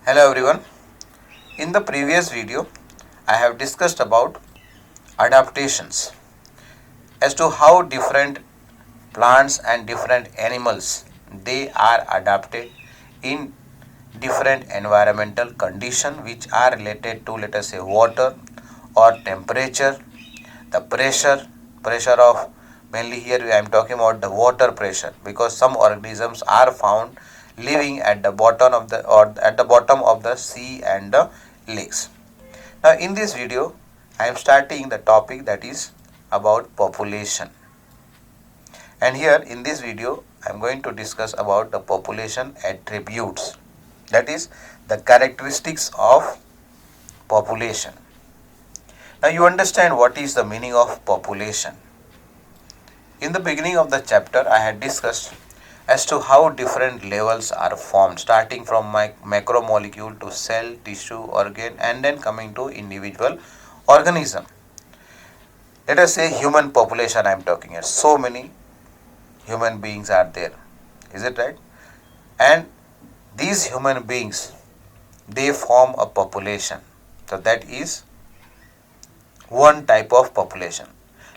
Hello everyone. In the previous video, I have discussed about adaptations as to how different plants and different animals they are adapted in different environmental condition which are related to, let us say, water or temperature, the pressure of, mainly here I am talking about the water pressure, because some organisms are found living at the bottom of the sea and the lakes. Now in this video I am starting the topic that is about population, and here in this video I am going to discuss about the population attributes, that is the characteristics of population. Now you understand what is the meaning of population. In the beginning of the chapter I had discussed as to how different levels are formed, starting from macromolecule to cell, tissue, organ, and then coming to individual organism. Let us say human population I am talking here. So many human beings are there. Is it right? And these human beings, they form a population. So that is one type of population.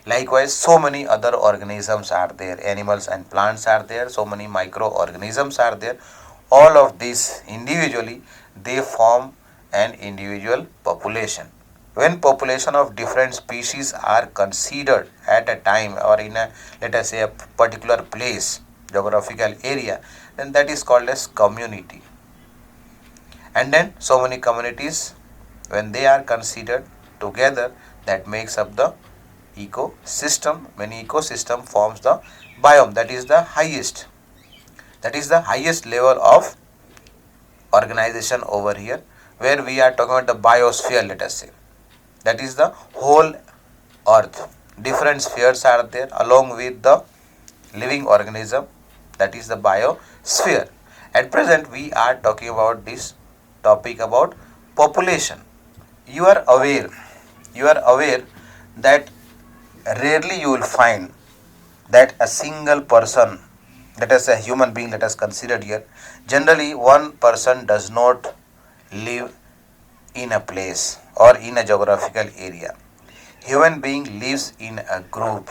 Likewise, so many other organisms are there, animals and plants are there, so many microorganisms are there. All of these individually, they form an individual population. When population of different species are considered at a time or in a, let us say, a particular place, geographical area, then that is called as community. And then so many communities, when they are considered together, that makes up the ecosystem. When ecosystem forms the biome, that is the highest level of organization over here, where we are talking about the biosphere, let us say, that is the whole earth. Different spheres are there along with the living organism, that is the biosphere. At present we are talking about this topic about population. You are aware that rarely you will find that a single person, let us say a human being, let us consider here, generally one person does not live in a place or in a geographical area. Human being lives in a group.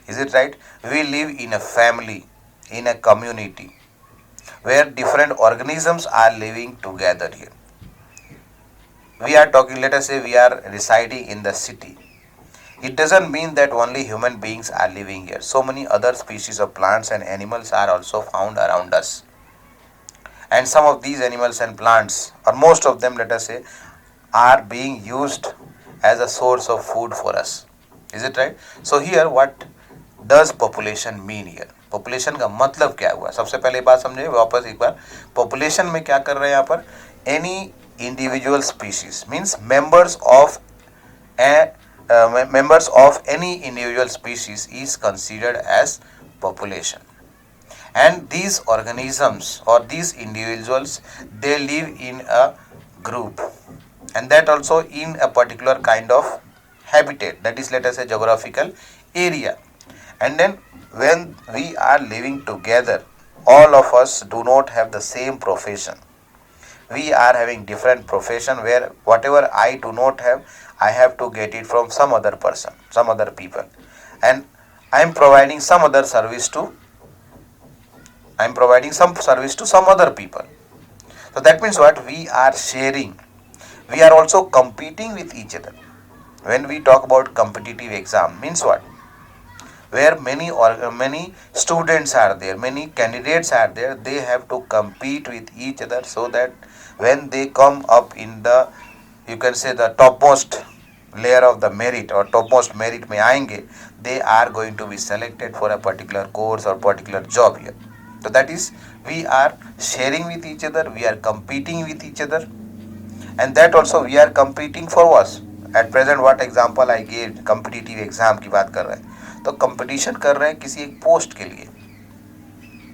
Is it right? We live in a family, in a community, where different organisms are living together here. We are talking, let us say we are residing in the city. It doesn't mean that only human beings are living here. So many other species of plants and animals are also found around us. And some of these animals and plants, or most of them, let us say, are being used as a source of food for us. Is it right? So here what does population mean here? Population का मतलब क्या हुआ? सबसे पहले बात समझे, वापस एक बार. पॉपुलेशन में क्या कर रहे हैं यहाँ पर? Any individual species means members of any individual species is considered as population. And these organisms or these individuals, they live in a group, and that also in a particular kind of habitat, that is, let us say, geographical area. And then when we are living together, all of us do not have the same profession. We are having different profession, where whatever I do not have, I have to get it from some other person, some other people, and I am providing some service to some other people. So that means what? We are sharing. We are also competing with each other. When we talk about competitive exam, means what? Where many students are there, many candidates are there, they have to compete with each other, so that when they come up in the, you can say, the topmost layer of the merit or topmost merit में आएंगे, they are going to be selected for a particular course or particular job here. So that is, we are sharing with each other, we are competing with each other, and that also we are competing for what? At present what example I gave, competitive exam की बात कर रहे हैं, तो competition कर रहे हैं किसी एक पोस्ट के लिए,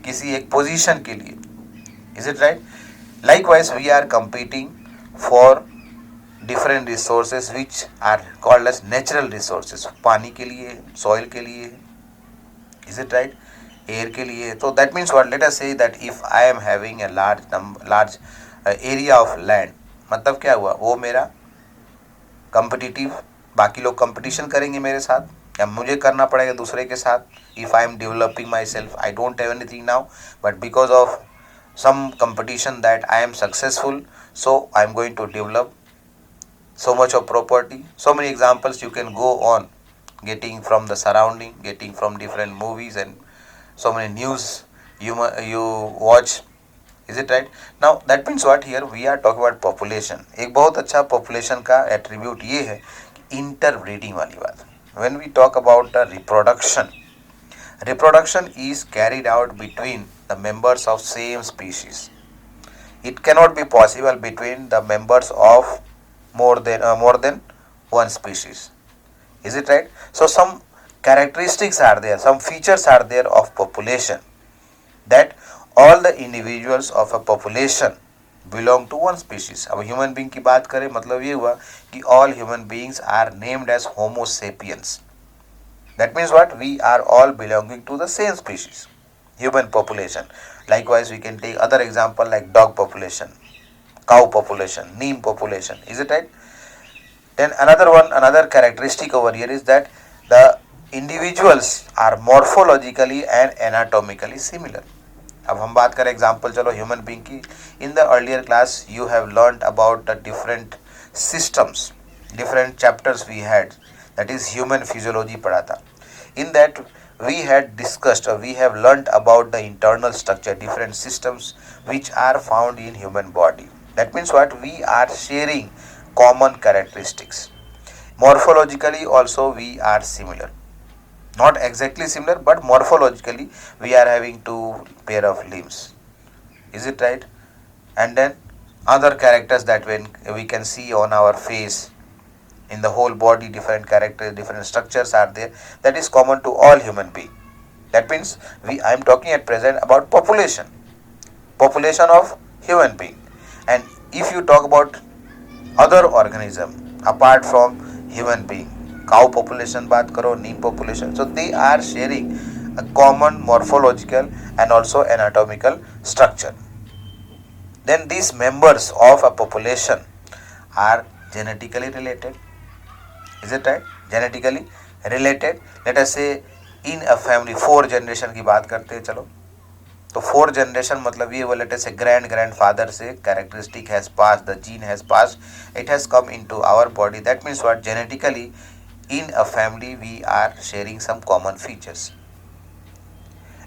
किसी एक पोजीशन के लिए. Is it right? Likewise we are competing for different resources which are called as natural resources. पानी के लिए, सॉइल के लिए, इज इट राइट, एयर के लिए. तो that means what? Late us say that if I am having a large area of land, मतलब क्या हुआ, वो मेरा कम्पिटिटिव, बाकी लोग कंपटीशन करेंगे मेरे साथ या मुझे करना पड़ेगा दूसरे के साथ. If I am developing my self, I don't have anything now, but because of some competition that I am successful, so I am going to develop so much of property. So many examples you can go on, getting from the surrounding, getting from different movies and so many news you watch. Is it right? Now that means what, here we are talking about population. एक बहुत अच्छा population का attribute ये है interbreeding वाली बात. When we talk about the reproduction is carried out between the members of same species. It cannot be possible between the members of more than one species. Is it right? So some characteristics are there, some features are there of population, that all the individuals of a population belong to one species. अब human being की बात करें, मतलब ये हुआ कि all human beings are named as Homo sapiens. That means what? We are all belonging to the same species, human population. Likewise, we can take other example like dog population, cow population, neem population. Is it right? Then another characteristic over here is that the individuals are morphologically and anatomically similar. अब हम बात करें example, चलो human being की. In the earlier class you have learn about the different systems, different chapters we had, that is human physiology पढ़ा था. In that we had discussed or we have learnt about the internal structure, different systems which are found in human body. That means what, we are sharing common characteristics. Morphologically also we are similar, not exactly similar, but morphologically we are having two pair of limbs. Is it right? And then other characters that when we can see on our face, in the whole body, different characters, different structures are there, that is common to all human beings. That means I am talking at present about population of human being. And if you talk about other organism apart from human being, cow population बात करो, neem population, so they are sharing a common morphological and also anatomical structure. Then these members of a population are genetically related. Is it right? Genetically related. Let us say in a family 4 generation की बात करते हैं, चलो तो 4 generation मतलब ये बोले, let us say grandfather से characteristic has passed, the gene has passed, it has come into our body. That means what, genetically in a family we are sharing some common features.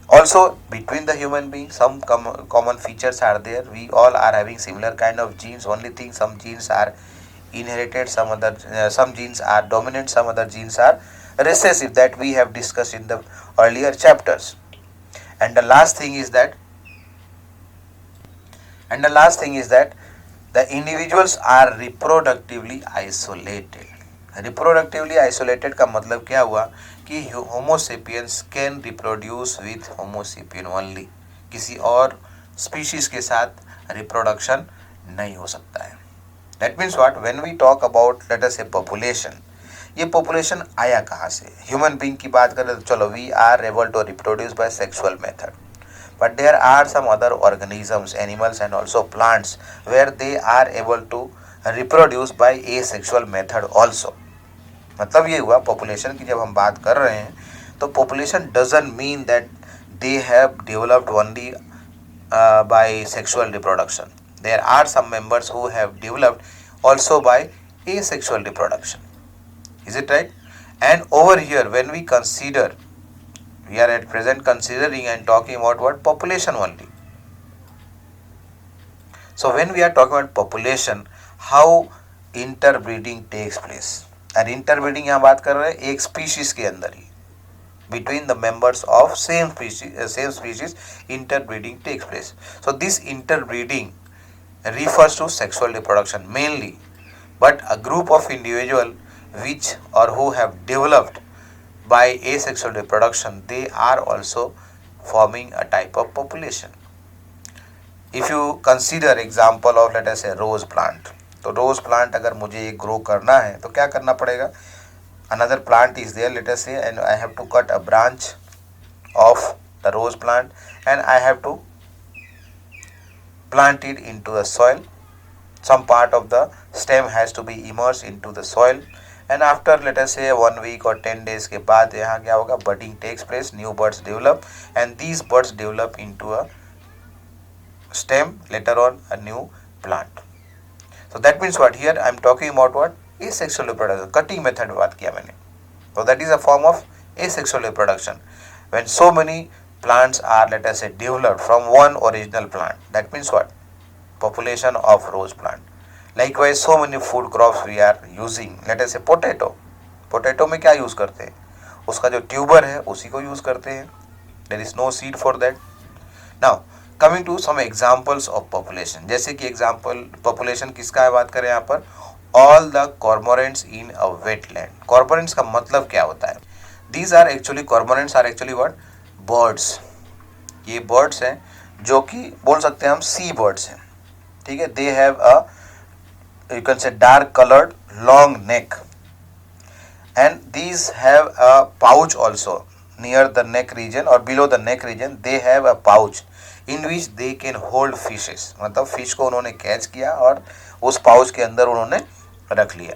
Also between the human beings some common features are there. We all are having similar kind of genes. Only thing, some genes are inherited, some genes are dominant, some other genes are recessive, that we have discussed in the earlier chapters. And the last thing is that the individuals are reproductively isolated. Reproductively isolated का मतलब क्या हुआ कि Homo sapiens can reproduce with Homo sapien only. किसी और species के साथ reproduction नहीं हो सकता है. That means what, when we talk about let us say population, ये population आया कहाँ से? Human being की बात करें तो चलो we are able to reproduce by sexual method, but there are some other organisms, animals and also plants where they are able to reproduce by asexual method also. मतलब ये हुआ population की जब हम बात कर रहे हैं तो population doesn't mean that they have developed only by sexual reproduction. There are some members who have developed also by asexual reproduction. Is it right? And over here when we consider, we are at present considering and talking about what, population only. So when we are talking about population, how interbreeding takes place. And interbreeding यहाँ बात कर रहे हैं एक species के अंदर ही, between the members of same species interbreeding takes place. So this interbreeding refers to sexual reproduction mainly, but a group of individual which or who have developed by asexual reproduction, they are also forming a type of population. If you consider example of let us say rose plant, तो rose plant अगर मुझे ये grow करना है तो क्या करना पड़ेगा? Another plant is there, let us say, and I have to cut a branch of the rose plant and I have to plant it into the soil some part of the stem has to be immersed into the soil, and after let us say 1 week or 10 days के बाद यहाँ क्या होगा, budding takes place, new buds develop, and these buds develop into a stem, later on a new plant. So that means what, here I am talking about what, asexual reproduction. Cutting method में बात किया मैंने. So that is a form of asexual reproduction. When so many plants are let us say developed from one original plant, that means what, population of rose plant. Likewise so many food crops we are using, let us say potato. Potato में क्या use करते हैं, उसका जो tuber है उसी को use करते हैं. There is no seed for that. Now coming to some examples of population. जैसे कि एग्जांपल पॉपुलेशन किसका है बात करें यहाँ पर, all the cormorants in a wetland. Cormorants का मतलब क्या होता है, these are actually, cormorants are actually what, birds. ये बर्ड्स हैं जो कि बोल सकते हैं हम सी बर्ड्स हैं, ठीक है. They have a, you can say, dark colored long neck, and these have a pouch also near the neck region or below the neck region. They have a pouch in which they can hold fishes. मतलब fish को उन्होंने catch किया और उस pouch के अंदर उन्होंने रख लिया.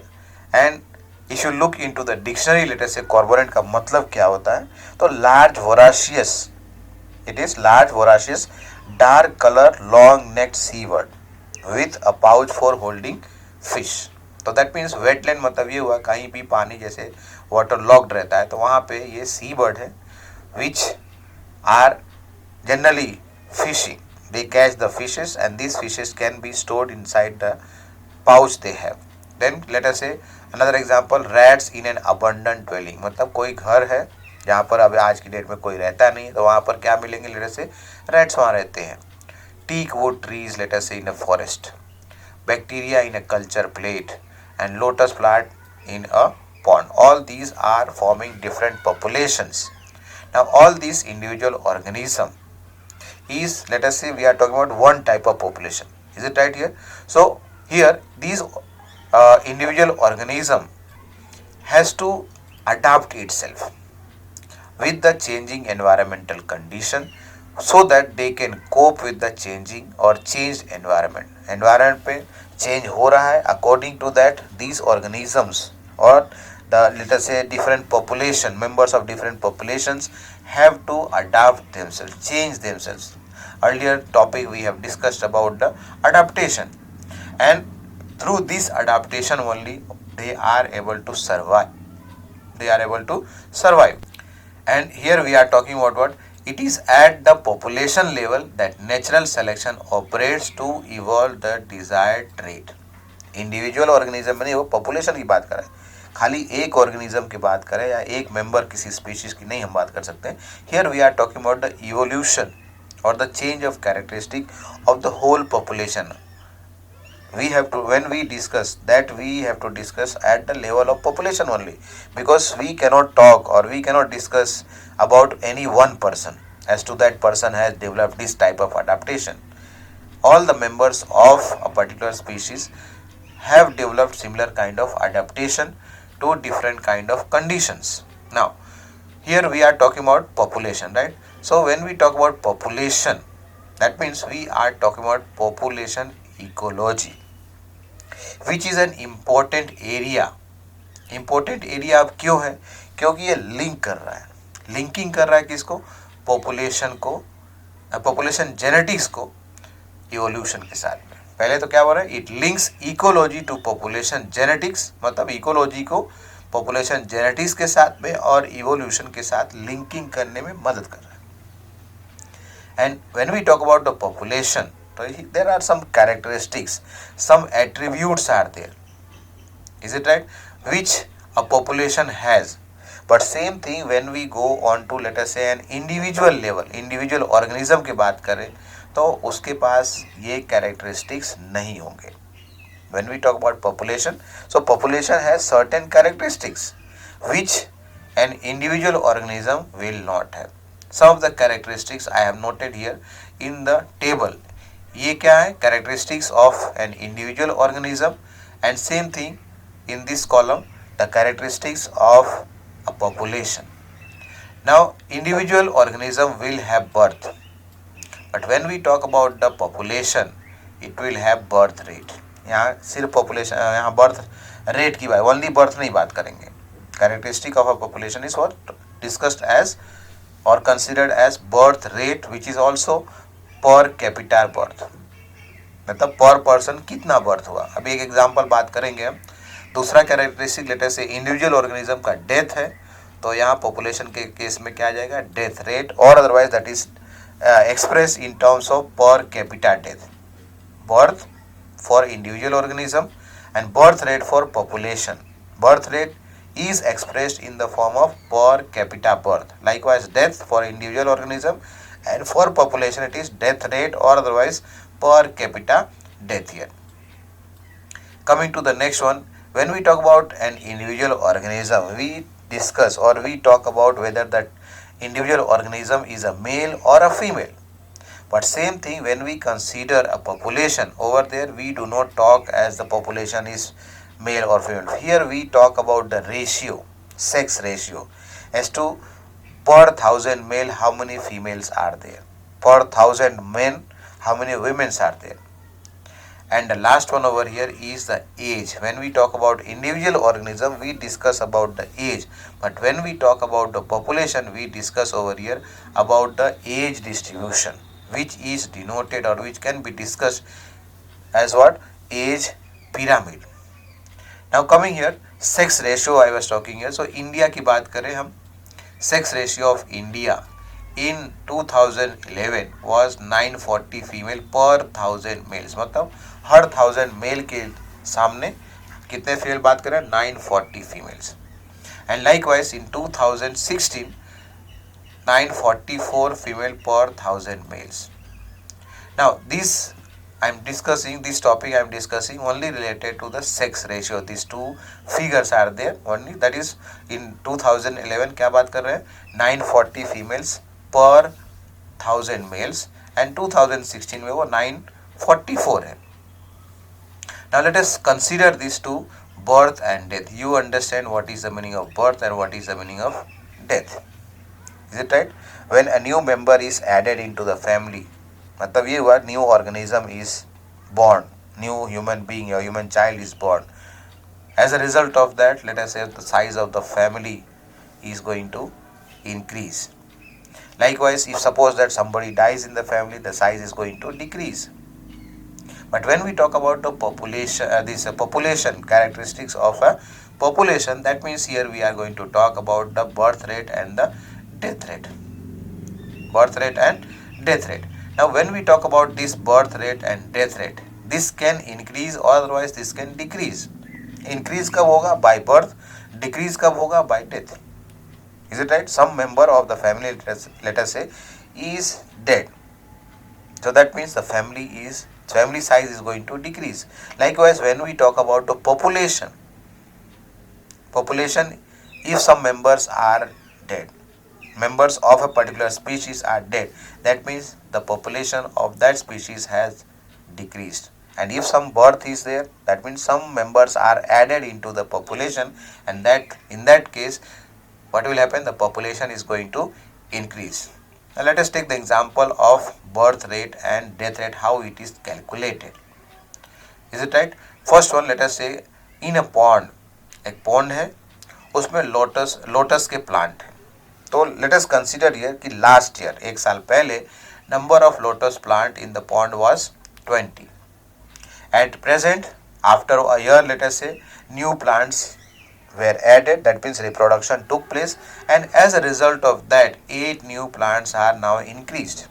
And if you look into the dictionary, letter से कॉर्मोरेंट का मतलब क्या होता है, तो large voracious, it is large voracious dark colour long necked sea bird with a pouch for holding fish. तो दैट मीन्स वेटलैंड मतलब ये हुआ कहीं भी पानी जैसे वाटर लॉक्ड रहता है तो वहाँ पे ये सी बर्ड है which are generally fishing. They catch the fishes and this fishes can be stored inside the pouch they have. Then let us say another example, rats in an abundant dwelling. मतलब कोई घर है जहाँ पर अब आज की डेट में कोई रहता नहीं तो वहाँ पर क्या मिलेंगे, लेट अस से रैट्स वहाँ रहते हैं. Teak wood trees let us say in a forest, bacteria in a culture plate, and lotus plant in a pond. All these are forming different populations. Now all these individual organism is, let us say we are talking about one type of population. Is it right here? So here these individual organism has to adapt itself with the changing environmental condition so that they can cope with the changing or changed environment. Environment पे change हो रहा है, according to that these organisms or the let us say different population, members of different populations have to adapt themselves, change themselves. Earlier topic we have discussed about the adaptation, and through this adaptation only they are able to survive. They are able to survive. And here we are talking about what? It is at the population level that natural selection operates to evolve the desired trait. Individual organism में नहीं, वो population की बात करें, खाली एक organism की बात करें या एक मेंबर किसी स्पीशीज की नहीं हम बात कर सकते हैं. Here we are talking about the evolution और the change of characteristic of the whole population. We have to, when we discuss that, we have to discuss at the level of population only, because we cannot talk or we cannot discuss about any one person as to that person has developed this type of adaptation. All the members of a particular species have developed similar kind of adaptation to different kind of conditions. Now here we are talking about population, right? So when we talk about population, that means we are talking about population ecology, which is an important area. Important area अब क्यों है, क्योंकि ये link कर रहा है, linking कर रहा है किसको, पॉपुलेशन को, पॉपुलेशन जेनेटिक्स को इवोल्यूशन के साथ में. पहले तो क्या हो रहा है, it links ecology to population genetics, मतलब इकोलॉजी को पॉपुलेशन जेनेटिक्स के साथ में और इवोल्यूशन के साथ लिंकिंग करने में मदद कर रहा है. And when we talk about the population, there are some characteristics, some attributes are there, is it right, which a population has. But same thing when we go on to let us say an individual level, individual organism की बात करें तो उसके पास ये characteristics नहीं होंगे. When we talk about population, so population has certain characteristics which an individual organism will not have. Some of the characteristics I have noted here in the table. ये क्या है, characteristics of an individual organism, and same thing in this column the characteristics of a population. Now individual organism will have birth, but when we talk about the population, it will have birth rate. यहाँ सिर्फ population, यहाँ birth rate की बात, only birth नहीं बात करेंगे. Characteristic of a population is what discussed as और considered as birth rate which is also per capita birth, मतलब पर पर्सन कितना बर्थ हुआ. अभी एक एग्जांपल बात करेंगे हम. दूसरा कैरेक्टरिस्टिक लेटर से इंडिविजुअल ऑर्गेनिज्म का डेथ है, तो यहाँ पॉपुलेशन के केस में क्या आ जाएगा, डेथ रेट, और otherwise that is express in terms of per capita death, birth for individual organism and birth rate for population. Birth rate is expressed in the form of per capita birth. Likewise, death for individual organism and for population it is death rate or otherwise per capita death here. Coming to the next one, when we talk about an individual organism, we discuss or we talk about whether that individual organism is a male or a female. But same thing when we consider a population, over there we do not talk as the population is male or female. Here we talk about the ratio, sex ratio, as to per thousand male how many females are there, per thousand men how many women are there. And the last one over here is the age. When we talk about individual organism, we discuss about the age, but when we talk about the population, we discuss over here about the age distribution, which is denoted or which can be discussed as what, age pyramid. Now coming here, sex ratio I was talking here. So India की बात करें हम, sex ratio of India in 2011 was 940 female per 1000 males. मतलब हर 1000 mail के सामने कितने female बात करें, 940 females. And likewise in 2016 944 female per 1000 males. Now this I am discussing, this topic I am discussing only related to the sex ratio. These two figures are there only, that is in 2011 क्या बात कर रहे हैं, 940 females per 1000 males and 2016 में वो 944 है. Now let us consider these two, birth and death. You understand what is the meaning of birth and what is the meaning of death. Is it right? When a new member is added into the family, मतलब ये हुआ new organism is born, new human being or human child is born. As a result of that, let us say the size of the family is going to increase. Likewise, if suppose that somebody dies in the family, the size is going to decrease. But when we talk about the population, population characteristics of a population, that means here we are going to talk about the birth rate and the death rate. Birth rate and death rate. Now when we talk about this birth rate and death rate, this can increase or otherwise this can decrease. Increase कब होगा, by birth. Decrease कब होगा, by death. Is it right? Some member of the family, let us say, is dead. So that means the family size is going to decrease. Likewise, when we talk about the population, if some members are dead, members of a particular species are dead, that means the population of that species has decreased. And if some birth is there, that means some members are added into the population, and that in that case what will happen, the population is going to increase. Now let us take the example of birth rate and death rate, how it is calculated. Is it right? First one, let us say in a pond, एक pond है, उसमें lotus के plant है. तो let us consider here कि last year, एक साल पहले, number of lotus plant in the pond was 20. At present, after a year, let us say, new plants were added, that means reproduction took place, and as a result of that 8 new plants are now increased.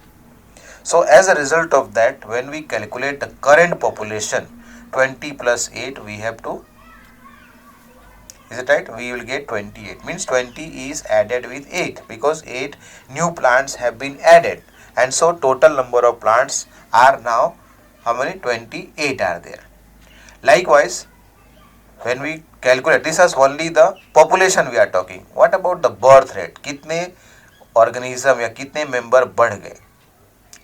So as a result of that, when we calculate the current population, 20 plus 8, we have to, is it right, we will get 28, means 20 is added with 8 because 8 new plants have been added, and so total number of plants are now how many, 28 are there. Likewise, when we calculate, this is only the population we are talking. What about the birth rate? कितने organism या कितने member बढ़ गए?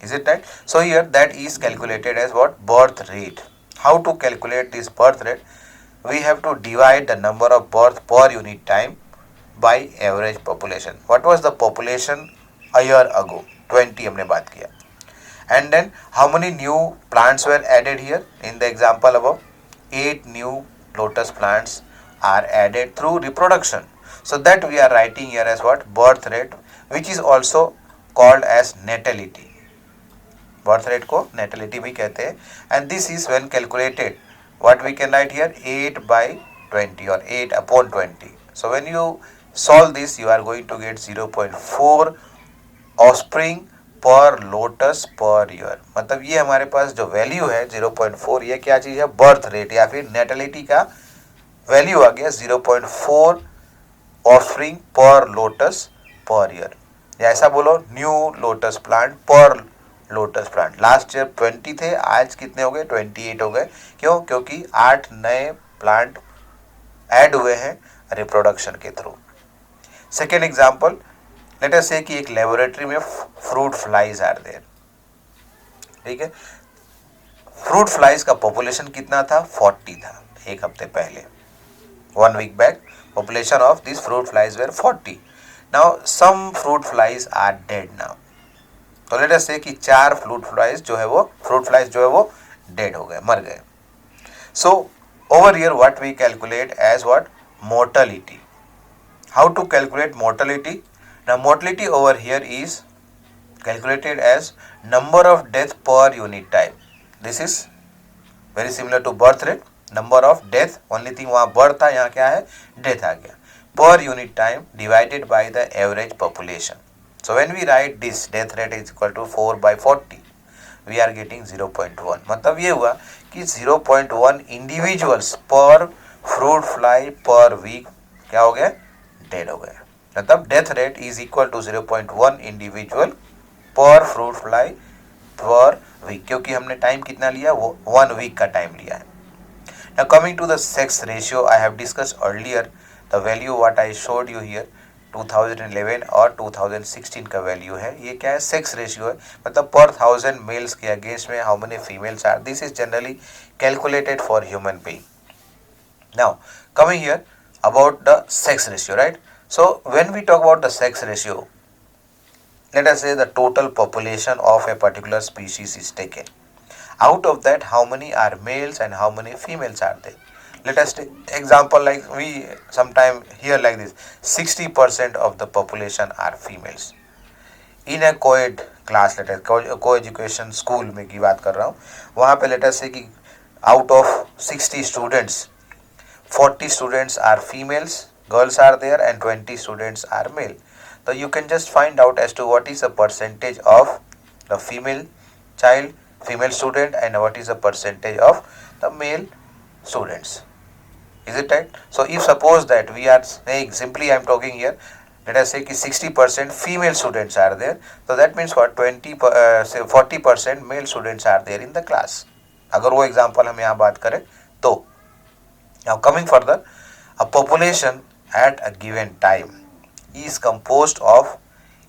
Is it right? So here that is calculated as what? Birth rate. How to calculate this birth rate? We have to divide the number of birth per unit time by average population. What was the population a year ago? 20 हमने बात किया. And then how many new plants were added here in the example above? 8 new lotus plants are added through reproduction. So that we are writing here as what? Birth rate, which is also called as natality. Birth rate को natality भी कहते हैं. And this is when calculated. What we can write here? 8 by 20 or 8 upon 20. So when you solve this, you are going to get 0.4 offspring पर lotus per year. मतलब ये हमारे पास जो value है 0.4, ये क्या चीज़ है? बर्थ रेट या फिर नेटलिटी का वैल्यू आ गया 0.4 ऑफस्प्रिंग पर लोटस पर ईयर. या ऐसा बोलो न्यू लोटस प्लांट पर लोटस प्लांट. लास्ट ईयर 20 थे, आज कितने हो गए? 28 हो गए. क्यों? क्योंकि 8 नए प्लांट ऐड हुए हैं रिप्रोडक्शन के through. Second example, let us से कि एक लेबोरेटरी में फ्रूट फ्लाइज आर देयर. ठीक है, फ्रूट फ्लाइज का पॉपुलेशन कितना था? 40 था एक हफ्ते पहले. 1 week back population of these fruit flies were 40. Now some fruit flies are dead now. तो let us say कि 4 fruit flies जो है वो dead हो गए, मर गए. So over here what we calculate as what? Mortality. How to calculate mortality? Now mortality over here is calculated as number of death per unit time. This is very similar to birth rate. Number of death, only thing वहाँ birth था, यहाँ क्या है? Death आ गया. Per unit time divided by the average population. So when we write this death rate is equal to 4/40, we are getting 0.1. मतलब ये हुआ कि 0.1 इंडिविजुअल्स पर फ्रूट फ्लाई पर वीक क्या हो गए? डेड हो गए. मतलब death rate is equal to 0.1 individual per fruit fly per week, क्योंकि हमने टाइम कितना लिया? वो 1 week का टाइम लिया है. Now coming to the sex ratio, I have discussed earlier the value what I showed you here 2011 और 2016 का वैल्यू है. ये क्या है? सेक्स रेशियो है. मतलब पर 1000 मेल्स के अगेंस्ट में how many females are. This is generally calculated for human being. Now coming here about the sex ratio, right? So when we talk about the sex ratio, let us say the total population of a particular species is taken. Out of that, how many are males and how many females are there? Let us take example like we sometime hear like this: 60% of the population are females. In a co-ed class, let us co-education school में की बात कर रहा हूँ, वहाँ पे let us say कि out of 60 students, 40 students are females, girls are there, and 20 students are male. So you can just find out as to what is the percentage of the female student and what is the percentage of the male students. Is it right? So if suppose that we are saying, simply I am talking here, let us say कि 60% female students are there, so that means what? 40% male students are there in the class. अगर वो example हम यहाँ बात करें तो. Now coming further, a population at a given time is composed of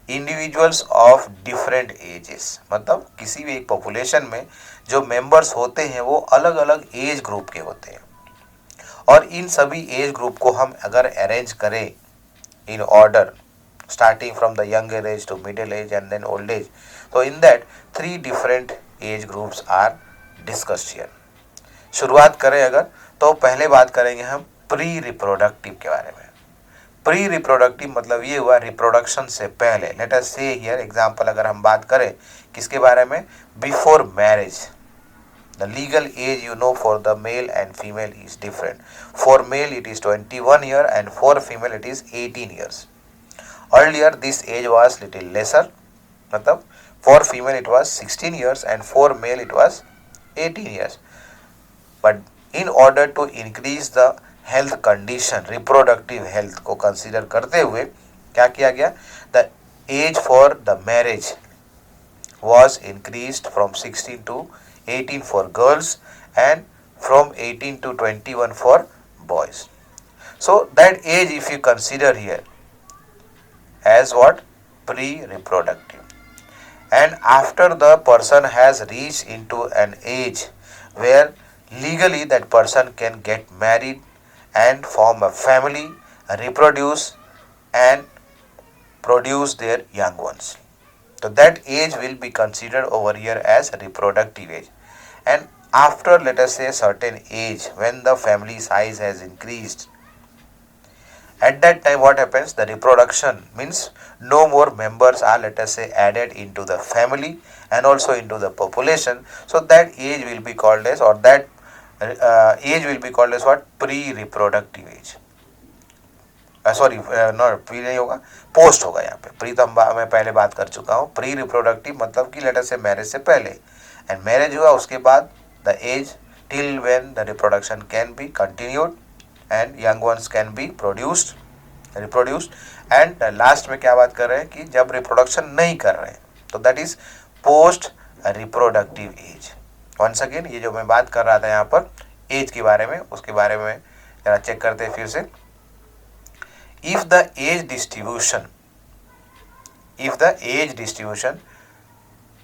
individuals of different ages. मतलब किसी भी एक पॉपुलेशन में जो मेंबर्स होते हैं वो अलग अलग एज ग्रुप के होते हैं, और इन सभी एज ग्रुप को हम अगर अरेंज करें in order starting from the younger age to middle age and then old age, तो in that 3 different age groups are discussed here. शुरुआत करें अगर, तो पहले बात करेंगे हम प्री रिप्रोडक्टिव के बारे में. प्री रिप्रोडक्टिव मतलब ये हुआ रिप्रोडक्शन से पहले. लेट अस से हियर एग्जांपल अगर हम बात करें किसके बारे में? Before marriage. The legal age you know for the male and female is different. For male it is 21 year and for female it is 18 years. Earlier this age was little lesser, मतलब for female it was 16 years and for male it was 18 years. But in order to increase the health condition, reproductive health को consider करते हुए क्या किया गया? The as for the marriage was increased from 16 to 18 for girls and from 18 to 21 for boys. So that age if you consider here as what? Pre-reproductive. And after the person has reached into an age where legally that person can get married and form a family, reproduce and produce their young ones. So that age will be considered over here as reproductive age. And after, let us say, a certain age, when the family size has increased, at that time what happens, the reproduction means no more members are, let us say, added into the family and also into the population. So that age will be called as, or that age will be called as what, pre-reproductive age. Sorry, not pre नहीं होगा, post होगा यहाँ पे। Pre तो मैं पहले बात कर चुका हूँ। प्री रिप्रोडक्टिव मतलब कि लेटर से मैरिज से पहले, एंड मैरिज हुआ उसके बाद the age till when the reproduction can be continued and young ones can be reproduced. And last में क्या बात कर रहे हैं कि जब रिप्रोडक्शन नहीं कर रहे हैं, तो that is post reproductive age. Once again, ये जो मैं बात कर रहा था यहाँ पर एज के बारे में, उसके बारे में जरा चेक करते हैं फिर से। If the age distribution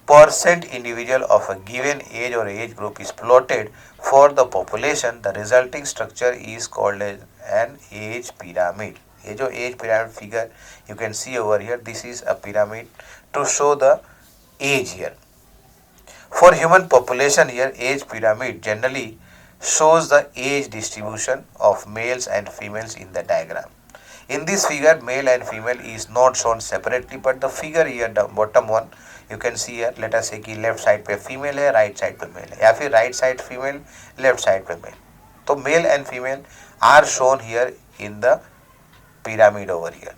percent individual of a given age or age group is plotted for the population, the resulting structure is called as an age pyramid. ये जो age pyramid figure you can see over here, this is a pyramid to show the age here. For human population here, age pyramid generally shows the age distribution of males and females in the diagram. In this figure, male and female is not shown separately, but the figure here, the bottom one, you can see here, let us say कि left side पे female है, right side पे male है, या फिर right side female, left side पे male. तो male and female are shown here in the pyramid over here.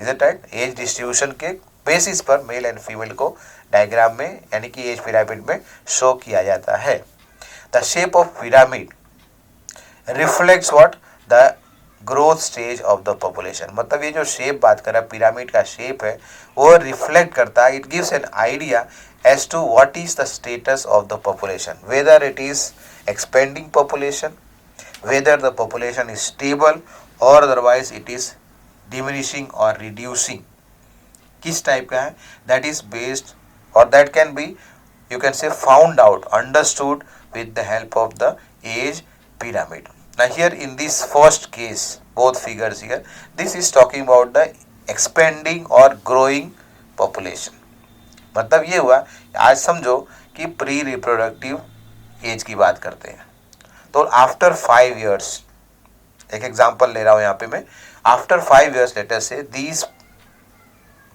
Is it right? Age distribution के बेसिस पर मेल एंड फीमेल को डायग्राम में, यानी कि एज पिरामिड में शो किया जाता है। The shape of pyramid reflects what, the growth stage of the population. मतलब ये जो शेप बात कर रहा है, पिरामिड का शेप है, वो रिफ्लेक्ट करता है, it gives an idea as to what is the status of the population, whether it is expanding population, whether the population is stable और अदरवाइज इट इज डिमिनिशिंग और रिड्यूसिंग। किस type का है, that is based, और that can be, you can say, found out, understood with the help of the age pyramid. Now here in this first case, both figures here, this is talking about the expanding or growing population. मतलब ये हुआ, आज समझो कि pre reproductive age की बात करते हैं, तो आफ्टर 5 years, एक एग्जांपल ले रहा हूँ यहाँ पे मैं, after 5 years let us say these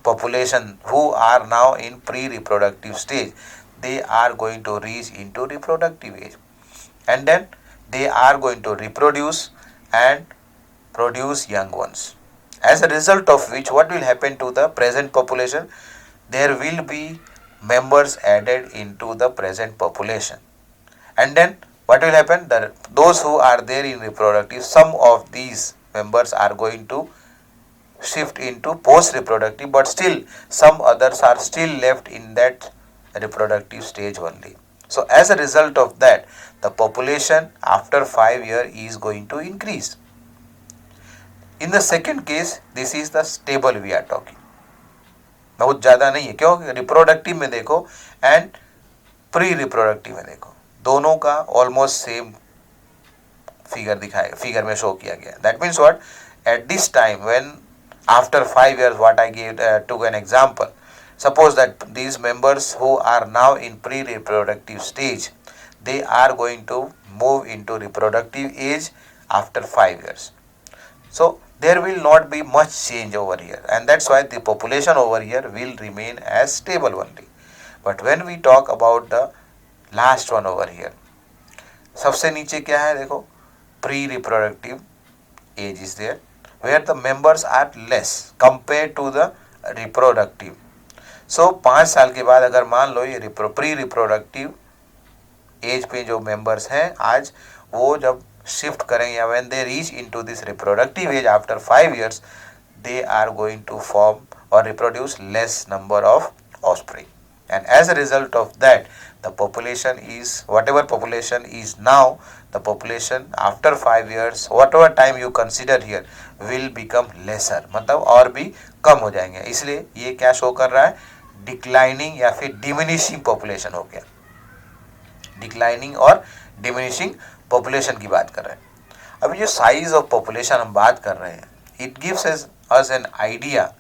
population who are now in pre-reproductive stage, they are going to reach into reproductive age, and then they are going to reproduce and produce young ones. As a result of which, what will happen to the present population? There will be members added into the present population, and then what will happen? Those who are there in reproductive, some of these members are going to shift into post reproductive, but still some others are still left in that reproductive stage only. So as a result of that, the population after 5 years is going to increase. In the second case, this is the stable we are talking. बहुत ज़्यादा नहीं है, क्यों? Reproductive में देखो and pre reproductive में देखो, दोनों का ऑलमोस्ट सेम फिगर में शो किया गया। That means what, at this time when after 5 years, what I gave took an example. Suppose that these members who are now in pre-reproductive stage, they are going to move into reproductive age after 5 years. So there will not be much change over here, and that's why the population over here will remain as stable only. But when we talk about the last one over here, सबसे नीचे क्या है देखो, pre-reproductive age is there, where the members are less compared to the reproductive. So 5 साल के बाद अगर मान लो ये प्री रिप्रोडक्टिव एज पे जो मेंबर्स हैं आज, वो जब शिफ्ट करेंगे या when they reach into this reproductive age after 5 years, they are going to form or reproduce less number of offspring, and as a result of that, the population is, whatever population is now, the population after 5 years, whatever time you consider here, will become lesser, मतलब और भी कम हो जाएंगे। इसलिए ये क्या show कर रहा है, डिक्लाइनिंग या फिर डिमिनिशिंग पॉपुलेशन हो गया। डिक्लाइनिंग और डिमिनिशिंग पॉपुलेशन की बात कर रहे हैं। अभी जो साइज ऑफ पॉपुलेशन हम बात कर रहे हैं, it gives us an idea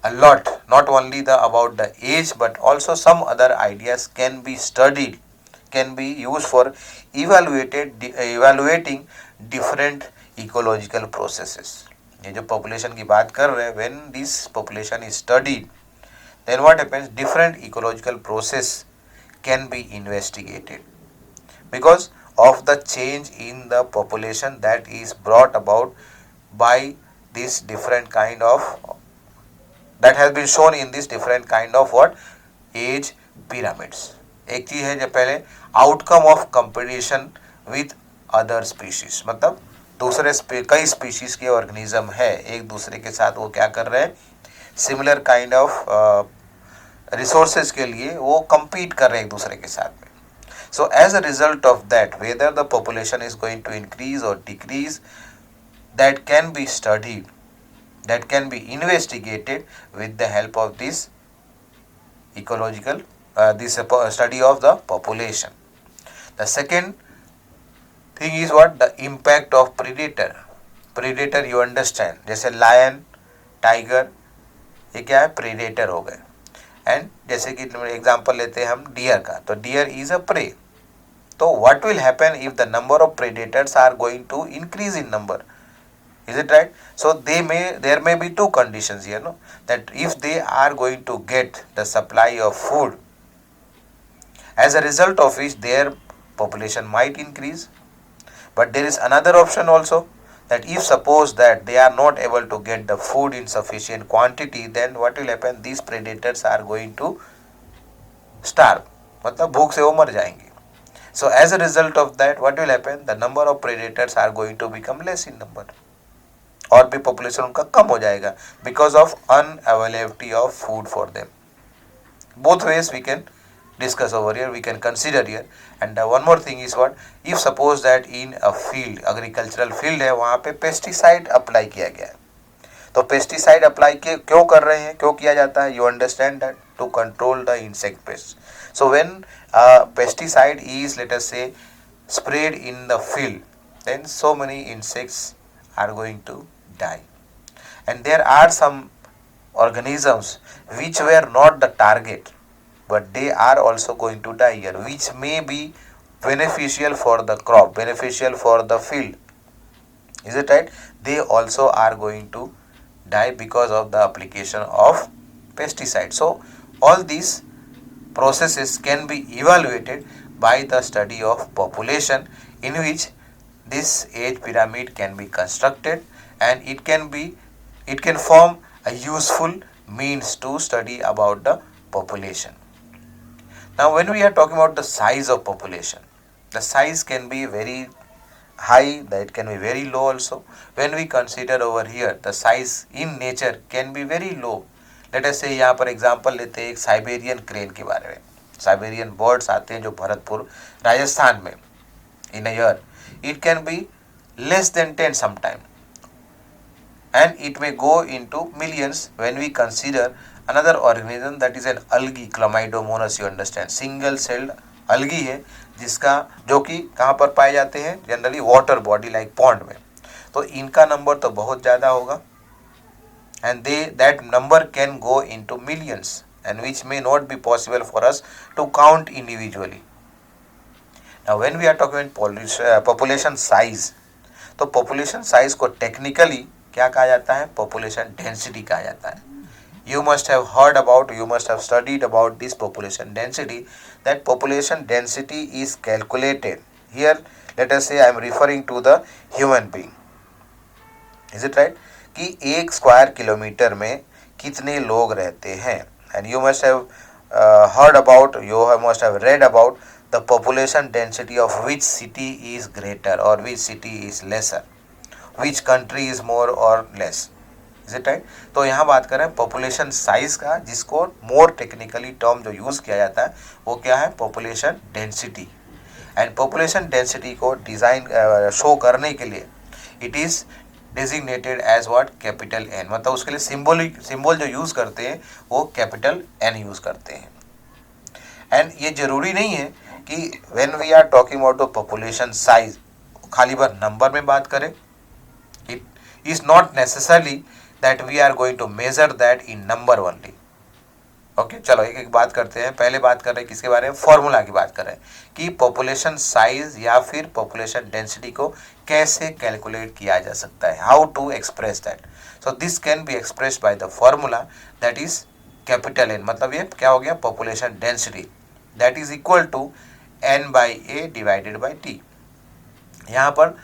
a lot, not only about the age, but also some other ideas can be studied can be used for evaluating different ecological processes. ये जो population की बात कर रहे हैं, when this population is studied, then what happens, different ecological process can be investigated because of the change in the population that is brought about by this different kind of, that has been shown in this different kind of what, age pyramids. एक चीज है जो पहले outcome of competition with other species, मतलब दूसरे कई species के organism है एक दूसरे के साथ, वो क्या कर रहे हैं, सिमिलर काइंड ऑफ रिसोर्सेज के लिए वो compete कर रहे हैं एक दूसरे के साथ में. So as a result of that, whether the population is going to increase or decrease, that can be studied, that can be investigated with the help of this ecological, this study of the population. The second thing is what, the impact of predator. Predator you understand, जैसे lion, tiger, ये क्या है, predator हो गए. And जैसे कि example लेते हैं हम डियर का, तो डियर इज अ प्रे. तो what will happen if the number of predators are going to increase in number, is it right? So there may be two conditions here, no, that if they are going to get the supply of food, as a result of which their population might increase. But there is another option also, that if suppose that they are not able to get the food in sufficient quantity, then what will happen, these predators are going to starve, मतलब भूख से वो मर जाएंगे. So as a result of that, what will happen, the number of predators are going to become less in number, और भी population उनका कम हो जाएगा because of unavailability of food for them. Both ways we can discuss over here, we can consider here. And one more thing is what, if suppose that in a field, agricultural field है, वहाँ पे pesticide apply किया गया है, तो pesticide apply क्यों कर रहे हैं, क्यों किया जाता है, you understand that, to control the insect pests. So when pesticide is, let us say, sprayed in the field, then so many insects are going to die, and there are some organisms which were not the target, but they are also going to die here, which may be beneficial for the crop, beneficial for the field, is it right? They also are going to die because of the application of pesticide. So all these processes can be evaluated by the study of population, in which this age pyramid can be constructed, and it can form a useful means to study about the population. Now when we are talking about the size of population, the size can be very high, that can be very low also. When we consider over here, the size in nature can be very low. Let us say यहाँ पर example लेते हैं एक Siberian crane के बारे में. Siberian birds आते हैं जो भरतपुर राजस्थान में, in a year it can be less than 10 sometime, and it may go into millions when we consider another organism, that is an algae, Chlamydomonas, you understand, single celled algae है, जिसका जो कि कहाँ पर पाए जाते हैं, generally water body like pond में. तो इनका नंबर तो बहुत ज़्यादा होगा, and that number can go into millions, and which may not be possible for us to count individually. Now when we are talking about population size, तो population size को technically क्या कहा जाता है, population density कहा जाता है. You must have heard about, you must have studied about this population density, that population density is calculated. Here let us say I am referring to the human being, is it right, कि एक square kilometre में कितने लोग रहते हैं. And you must have heard about, you must have read about the population density of which city is greater or which city is lesser, which country is more or less, is it right? तो यहाँ बात कर रहे हैं population size का, जिसको more technically term जो use किया जाता है वो क्या है, population density. And population density को डिज़ाइन शो करने के लिए it is designated as what, capital N, मतलब उसके लिए सिंबल जो यूज़ करते हैं वो कैपिटल एन यूज़ करते हैं. एंड ये ज़रूरी नहीं है कि when we are talking about the population size खाली बार नंबर में बात करें. It is not necessarily that we are going to measure that in number only. Okay चलो एक एक बात करते हैं। पहले बात कर रहे हैं किसके बारे में, फॉर्मूला की बात कर रहे हैं कि पॉपुलेशन साइज या फिर पॉपुलेशन डेंसिटी को कैसे कैलकुलेट किया जा सकता है, how to express that. So this can be expressed by the formula that is capital N, मतलब ये क्या हो गया, population density that is equal to N by A divided by T. यहाँ पर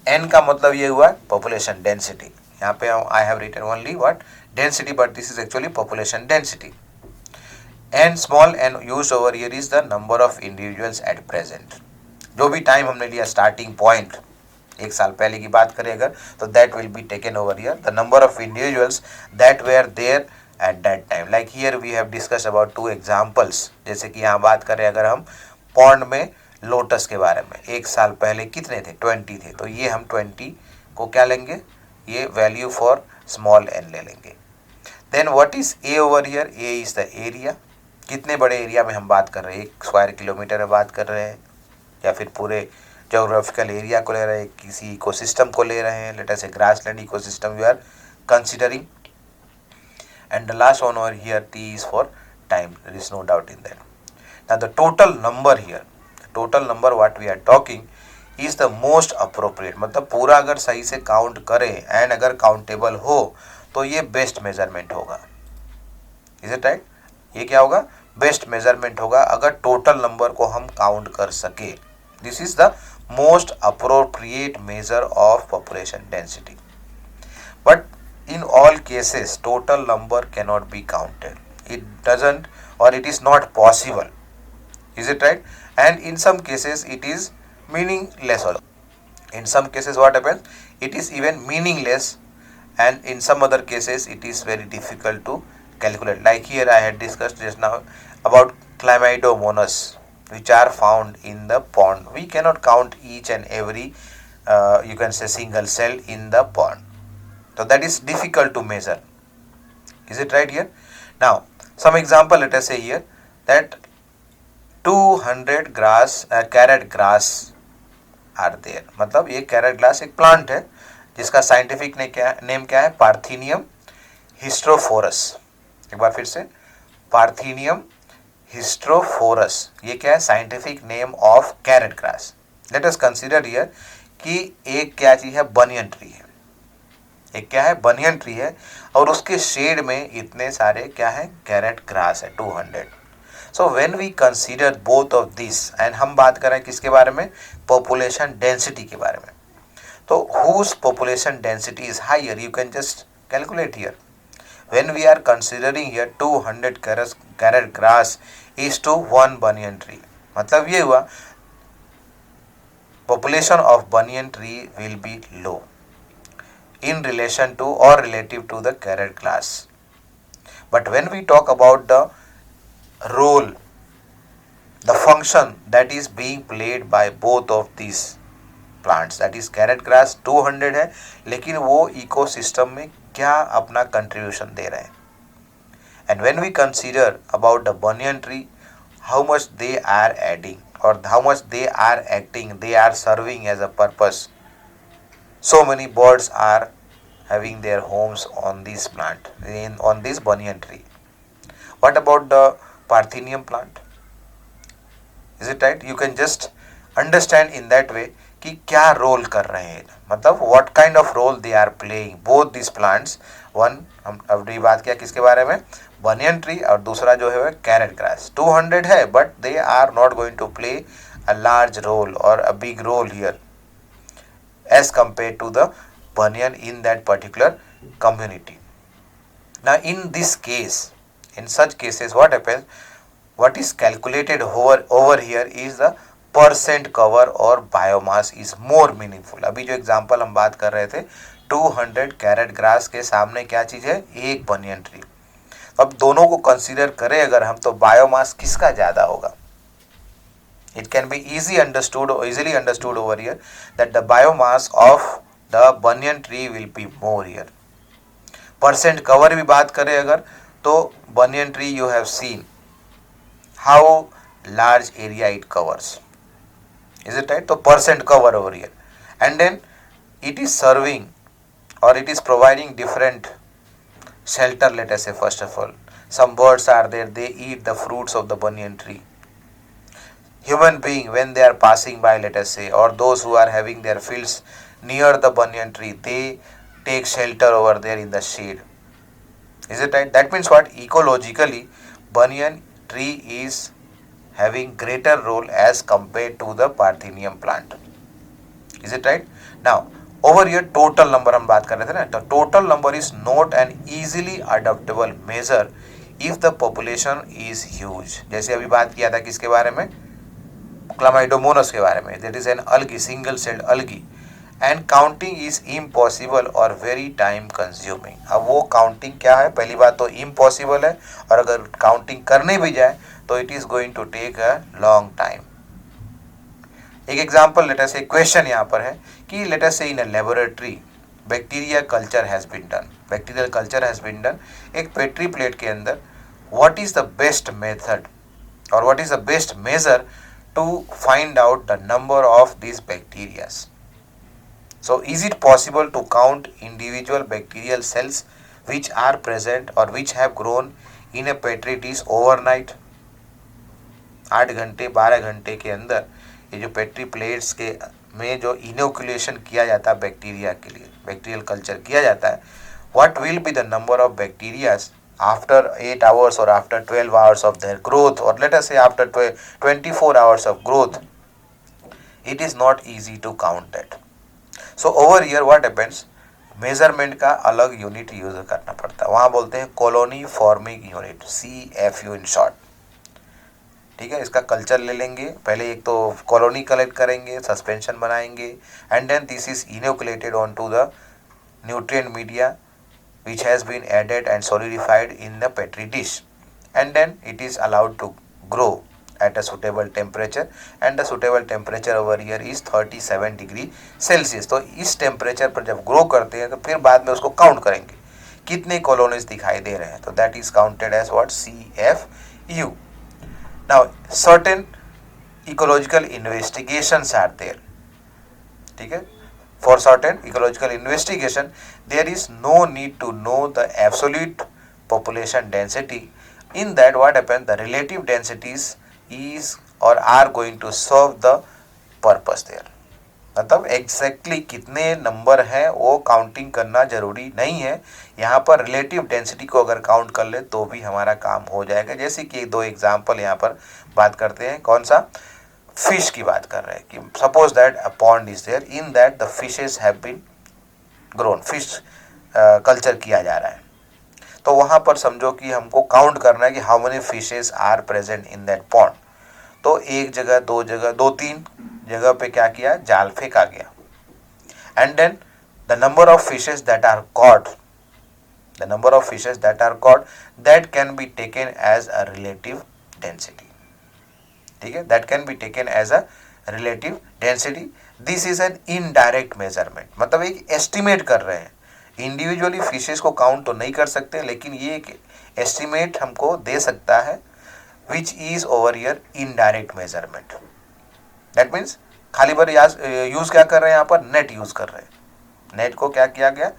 n का मतलब ये हुआ पॉपुलेशन डेंसिटी, यहाँ पे I have written only what density, but this is actually population density. n small n used over here is the number of individuals at present. जो भी टाइम हमने लिया स्टार्टिंग पॉइंट, एक साल पहले की बात करें अगर, तो that will be taken over here the number of individuals that were there at that time. Like here we have discuss about 2 examples. जैसे कि यहाँ बात करें अगर हम पॉन्ड में लोटस के बारे में, एक साल पहले कितने थे, 20 थे, तो ये हम 20 को क्या लेंगे, ये वैल्यू फॉर स्मॉल n ले लेंगे। Then what is a over here, a is the area, कितने बड़े एरिया में हम बात कर रहे हैं, 1 स्क्वायर किलोमीटर में बात कर रहे हैं या फिर पूरे जोग्राफिकल एरिया को ले रहे हैं, किसी इकोसिस्टम को ले रहे हैं, let us say grassland ecosystem we are considering. And the last one over here t is for time, there is no doubt in that. Now the total number here, total number what we are talking is the most appropriate, मतलब पूरा अगर सही से count करें and अगर countable हो तो ये बेस्ट मेजरमेंट होगा। इज इट राइट, ये क्या होगा, बेस्ट मेजरमेंट होगा अगर टोटल नंबर को हम काउंट कर सके। This is the most appropriate measure of population density. But in all cases total number can not be counted, it doesn't और it is not possible. Is it right? And in some cases it is meaningless also. In some cases what happens? It is even meaningless, and in some other cases it is very difficult to calculate. Like here I had discussed just now about Chlamydomonas which are found in the pond. We cannot count each and every you can say single cell in the pond. So that is difficult to measure. Is it right here? Now some example, let us say here that 200 carrot grass are there, मतलब ये carrot grass एक plant है जिसका scientific name क्या है, parthenium हिस्ट्रोफोरस। एक बार फिर से, पार्थेनियम हिस्ट्रोफोरस, ये क्या है, scientific name of carrot grass. Let us consider here कि एक क्या चीज है, बनियन ट्री है, एक क्या है, बनियन ट्री है, और उसके शेड में इतने सारे क्या है, कैरेट ग्रास है 200। So when we consider both of this, and हम बात कर रहे हैं किसके बारे में, पॉपुलेशन डेंसिटी के बारे में, तो whose population density is higher, you can just calculate here. When we are considering here 200 carrot grass is to 1 banyan tree, मतलब ये हुआ population of banyan tree will be low in relation to or relative to the carrot grass. But when we talk about the role, the function that is being played by both of these plants, that is carrot grass 200 है, लेकिन वो ecosystem में क्या अपना contribution दे रहे हैं, and when we consider about the banyan tree, how much they are adding or how much they are acting, they are serving as a purpose. So many birds are having their homes on this plant, on this banyan tree. What about the Parthenium plant? Is it right? You can just understand in that way कि क्या role कर रहे हैं, मतलब what kind of role they are playing both these plants. One, हम अभी बात किया किसके बारे में, बनियन ट्री, और दूसरा जो है कैरेट ग्रास 200 है, but they are not going to play a large role और a big role here as compared to the banyan in that particular community. Now in this case, in such cases what happens, what is calculated over here is the percent cover or biomass is more meaningful. अभी जो example हम बात कर रहे थे 200 carrot grass के सामने क्या चीज़ है, एक बनियन ट्री। अब दोनों को कंसीडर करें अगर हम, तो बायोमास किसका ज़्यादा होगा। It can be easily understood over here that the biomass of the banyan tree will be more here. Percent cover भी बात करें अगर, तो banyan tree you have seen how large area it covers. Is it right? तो percent cover over here, and then it is serving or it is providing different shelter, let us say first of all Some birds are there, they eat the fruits of the banyan tree. Human being, when they are passing by, let us say, or those who are having their fields near the banyan tree, they take shelter over there in the shade. Is it right? That means what? Ecologically, banyan tree is having greater role as compared to the Parthenium plant. Is it right? Now, over here total number हम बात कर रहे थे ना, तो total number is not an easily adaptable measure if the population is huge. जैसे अभी बात किया था किसके बारे में, क्लामाइडोमोनस के बारे में, that is an algae, single celled algae, and counting is impossible or very time consuming. अब वो काउंटिंग क्या है, पहली बात तो impossible है, और अगर काउंटिंग करने भी जाए तो it is going to take a long time. एक example let us say question यहाँ पर है कि let us say in a laboratory bacteria culture has been done, bacterial culture has been done एक पेट्री प्लेट के अंदर. What is the best method और what is the best measure to find out the number of this bacterias. So is it possible to count individual bacterial cells which are present or which have grown in a petri dish overnight? 8 घंटे 12 घंटे के अंदर ये जो petri plates के में जो inoculation किया जाता है बैक्टीरिया के लिए, बैक्टीरियल कल्चर किया जाता है, what will be the number of bacteria after 8 hours or after 12 hours of their growth, or let us say after 24 hours of growth? It is not easy to count that. So over here what happens, measurement का अलग unit use करना पड़ता है, वहाँ बोलते हैं colony forming unit, CFU in short. ठीक है, इसका कल्चर ले लेंगे, पहले एक तो कॉलोनी कलेक्ट करेंगे, सस्पेंशन बनाएंगे, and then this is inoculated on to the nutrient media which has been added and solidified in the petri dish, and then it is allowed to grow at a suitable temperature, and the suitable temperature over here is 37 degree Celsius. तो इस temperature पर जब grow करते हैं तो फिर बाद में उसको काउंट करेंगे कितने कॉलोनीज दिखाई दे रहे हैं, तो that is counted as what, CFU. Now certain ecological investigations are there. ठीक है, for certain ecological investigation there is no need to know the absolute population density. In that what happens, the relative densities is or are going to serve the purpose there. मतलब exactly कितने number है वो counting करना जरूरी नहीं है, यहाँ पर रिलेटिव डेंसिटी को अगर काउंट कर ले तो भी हमारा काम हो जाएगा. जैसे कि 2 एग्जांपल यहाँ पर बात करते हैं, कौन सा, फिश की बात कर रहे हैं कि suppose that a pond is there, in that the fishes have been grown, fish culture किया जा रहा है, तो वहाँ पर समझो कि हमको काउंट करना है कि how many fishes are present in that pond. तो एक जगह, 2 जगह, 2-3 जगह पे क्या किया, जाल फेंका गया, and then the number of fishes that are caught, the number of fishes that are caught, that can be taken as a relative density. ठीक है, that can be taken as a relative density. This is an indirect measurement, मतलब एक estimate कर रहे हैं. Individually fishes को count तो नहीं कर सकते, लेकिन ये एक एस्टिमेट हमको दे सकता है, which is over year indirect measurement. That means खाली बार यूज क्या कर रहे हैं, यहाँ पर नेट यूज कर रहे हैं. नेट को क्या किया गया,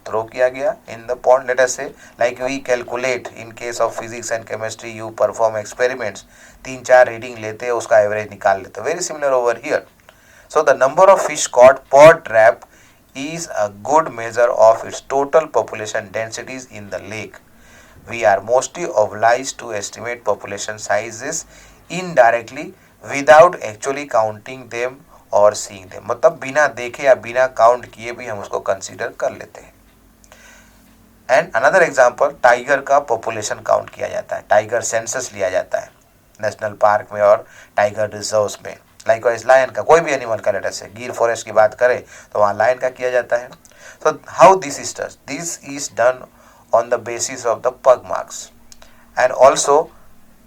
थ्रो किया गया in the pond. Let us say like we calculate in case of physics and chemistry, you perform experiments, 3-4 reading लेते हैं, उसका एवरेज निकाल लेते हैं. Very similar over here. So the number of fish caught per trap is a good measure of its total population densities in the lake. We are mostly obliged to estimate population sizes indirectly without actually counting them or seeing them. मतलब बिना देखे या बिना count किए भी हम उसको consider कर लेते हैं. एंड अनदर एग्जाम्पल, टाइगर का पॉपुलेशन काउंट किया जाता है, टाइगर सेंसस लिया जाता है नेशनल पार्क में और टाइगर रिजर्व्स में. लाइकवाइज लायन का, कोई भी एनिमल का, लेटर से गिर फॉरेस्ट की बात करें तो वहाँ लायन का किया जाता है. So how this is done on the basis of the पग मार्क्स एंड ऑल्सो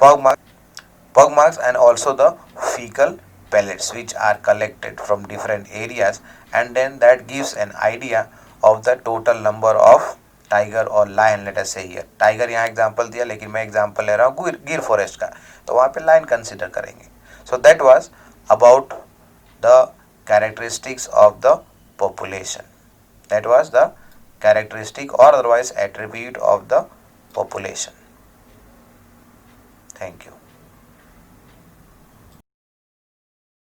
पग marks and also the faecal pellets which are collected from different areas, and then that gives an idea of the total number of tiger or lion. let us say here tiger यहाँ example दिया, लेकिन मैं example ले रहा हूँ गिर forest का, तो वहाँ पे लाइन कंसिडर करेंगे. So that was about the characteristics of the population. That was the characteristic or otherwise attribute of the population. Thank you.